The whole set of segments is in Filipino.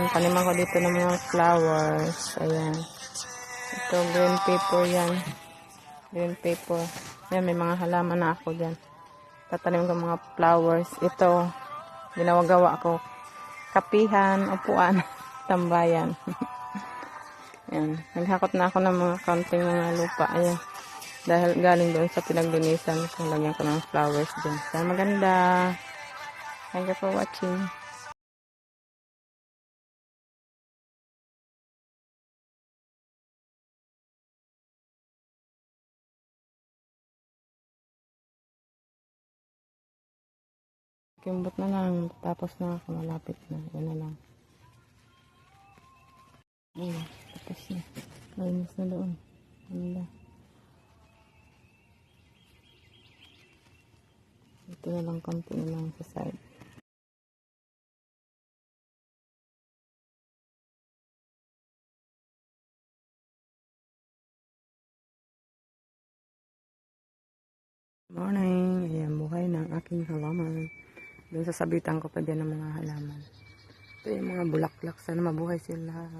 taniman ko dito ng mga flowers. Ayan. Ito, green paper yan. Green paper. Ayan, may mga halaman na ako dyan. Tatanim ko mga flowers. Ito, ginagawa ko. Kapihan, upuan, tambayan. Ayan. Naghakot na ako ng mga kaunting mga lupa. Ayan. Dahil galing doon sa pinaglinisan. So, lagyan ko ng flowers dyan. So, maganda. Thank you for watching. Kimbot na lang. Tapos na ako. Malapit na. Yan na lang. Ayan. Tapos na. Malinis na doon. Ganda. Ito na lang. Konti na lang sa side. Morning. Ayan. Buhay ng aking halaman. Doon sa sabitan ko pa dyan ng mga halaman. Ito yung mga bulaklak. Sana mabuhay sila.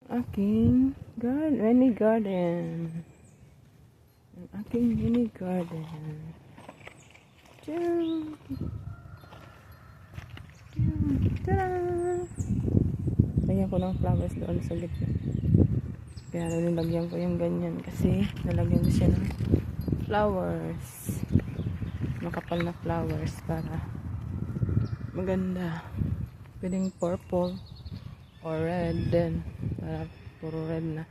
Aking mini garden. Aking mini garden. Lagyan ko ng flowers doon sa gitna. Kaya nilagyan ko yung ganyan kasi nalagyan ko siya ng flowers. Makapal na flowers para maganda. Pwedeng purple or red din. Para puro red na.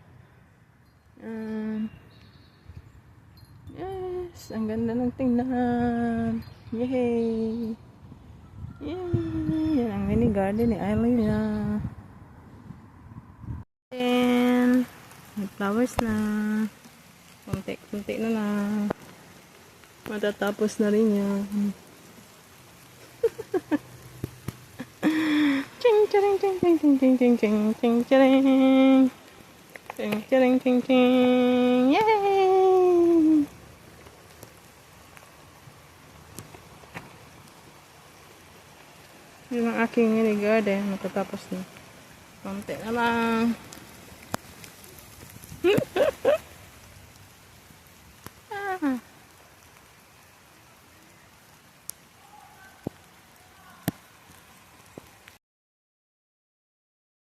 Yes, ang ganda ng tingnan. Yay! Yay! Yan ang mini garden ni Ailina. And may flowers na. Kunti na lang. Matatapos na rin yan. Ching ching ching ching ching ching ching ching ching ching ching ching ching ching. Yay! Yung aking mini garden matatapos na. Konti na lang.